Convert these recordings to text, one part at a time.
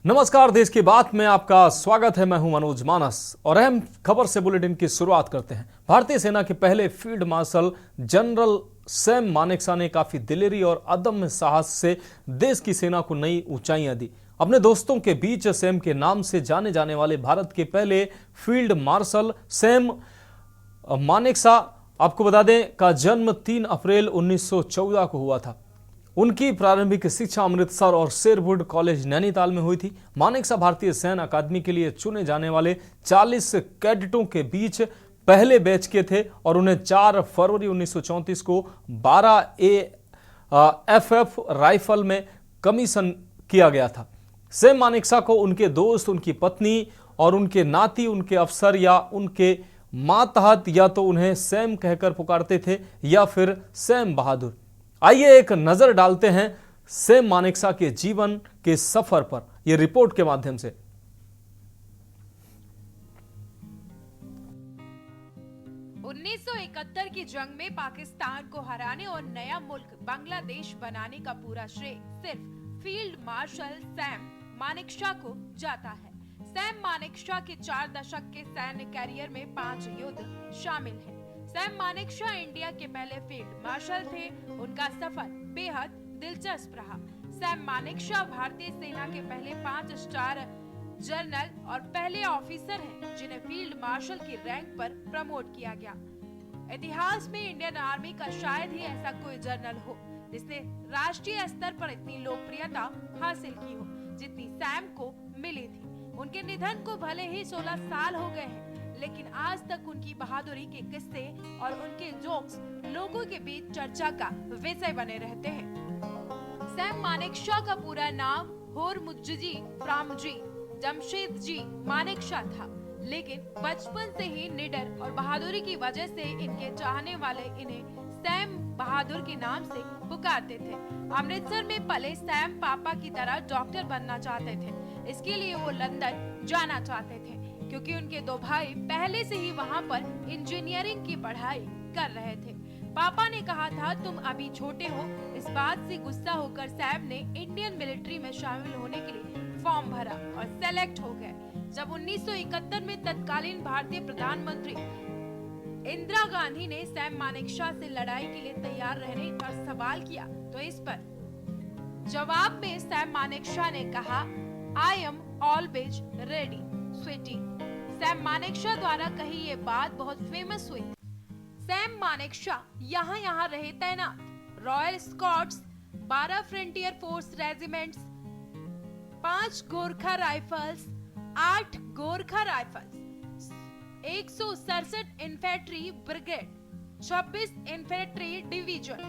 नमस्कार, देश की बात में आपका स्वागत है। मैं हूं मनोज मानस और अहम खबर से बुलेटिन की शुरुआत करते हैं। भारतीय सेना के पहले field marshal general Sam Manekshaw ने काफी दिलेरी और अदम्य साहस से देश की सेना को नई ऊंचाइयां दी। अपने दोस्तों के बीच सैम के नाम से जाने जाने वाले भारत के पहले फील्ड मार्शल सैम मानेकशॉ, आपको बता दें, का जन्म 3 अप्रैल 1914 को हुआ था। उनकी प्रारंभिक शिक्षा अमृतसर और शेरवुड कॉलेज नैनीताल में हुई थी। मानेकशॉ भारतीय सैन्य अकादमी के लिए चुने जाने वाले 40 कैडेटों के बीच पहले बैच के थे और उन्हें 4 फरवरी 1934 को 12 AFF राइफल में कमीशन किया गया था। सैम मानेकशॉ को उनके दोस्त, उनकी पत्नी और उनके नाती, उनके अफसर या उनके मातहत या तो उन्हें सैम कहकर पुकारते थे या फिर सैम बहादुर। आइए एक नजर डालते हैं सैम मानेकशॉ के जीवन के सफर पर, यह रिपोर्ट के माध्यम से। 1971 की जंग में पाकिस्तान को हराने और नया मुल्क बांग्लादेश बनाने का पूरा श्रेय सिर्फ फील्ड मार्शल सैम मानेकशॉ को जाता है। सैम मानेकशॉ के 4 दशक के सैन्य कैरियर में 5 युद्ध शामिल हैं। सैम मानेकशॉ इंडिया के पहले फील्ड मार्शल थे। उनका सफर बेहद दिलचस्प रहा। सैम मानेकशॉ भारतीय सेना के पहले 5 स्टार जनरल और पहले ऑफिसर हैं जिन्हें फील्ड मार्शल की रैंक पर प्रमोट किया गया। इतिहास में इंडियन आर्मी का शायद ही ऐसा कोई जनरल हो जिसने राष्ट्रीय स्तर पर इतनी लोकप्रियता हासिल की हो जितनी सैम को मिली थी। उनके निधन को भले ही 16 साल हो गए हैं, लेकिन आज तक उनकी बहादुरी के किस्से और उनके जोक्स लोगों के बीच चर्चा का विषय बने रहते हैं। सैम मानेकशॉ का पूरा नाम होरमुज्जी प्रामजी जमशेदजी मानेकशॉ था, लेकिन बचपन से ही निडर और बहादुरी की वजह से इनके चाहने वाले इन्हें सैम बहादुर के नाम से पुकारते थे। अमृतसर में पले सैम पापा की तरह डॉक्टर बनना चाहते थे। इसके लिए वो लंदन जाना चाहते थे क्योंकि उनके 2 भाई पहले से ही वहाँ पर इंजीनियरिंग की पढ़ाई कर रहे थे। पापा ने कहा था तुम अभी छोटे हो। इस बात से गुस्सा होकर सैम ने इंडियन मिलिट्री में शामिल होने के लिए फॉर्म भरा और सेलेक्ट हो गए। जब 1971 में तत्कालीन भारतीय प्रधानमंत्री इंदिरा गांधी ने सैम मानेकशॉ से लड़ाई के लिए तैयार रहने का सवाल किया तो इस पर जवाब में सैम मानेकशॉ ने कहा I am always ready sweetie. Sam Manekshaw द्वारा कही ये बात बहुत फेमस हुई। सैम मानेकशॉ यहाँ रहे तैनात। Royal Scots, 12 Frontier Force regiments, 5 Gorkha Rifles, 8 Gorkha Rifles, 167 infantry brigade, 26 infantry division,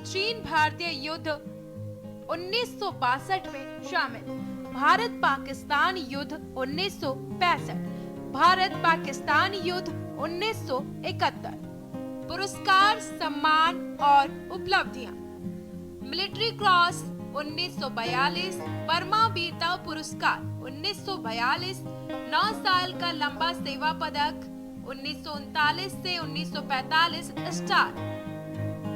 3 भारतीय युद्ध 1962 में शामिल। भारत पाकिस्तान युद्ध 1965, भारत पाकिस्तान युद्ध 1971। पुरस्कार, सम्मान और उपलब्धियां: मिलिट्री क्रॉस 1942, बर्मा वीरता पुरस्कार 1942, 9 साल का लंबा सेवा पदक 1939 से 1945, स्टार।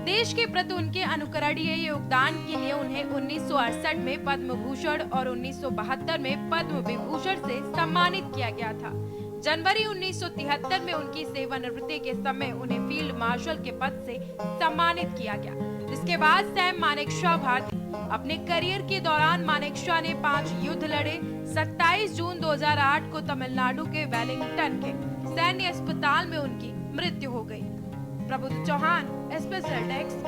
देश के प्रति उनके अनुकरणीय योगदान के लिए उन्हें 1968 में पद्म भूषण और 1972 में पद्म विभूषण से सम्मानित किया गया था। जनवरी 1973 में उनकी सेवानिवृत्ति के समय उन्हें फील्ड मार्शल के पद से सम्मानित किया गया। जिसके बाद सैम मानेकशॉ भारतीय अपने करियर के दौरान मानेकशॉ ने 5 युद्ध लड़े। 27 जून 2008 को तमिलनाडु के वेलिंगटन के सैन्य अस्पताल में उनकी मृत्यु हो गई। प्रबुद्ध चौहान, स्पेशल डेस्क,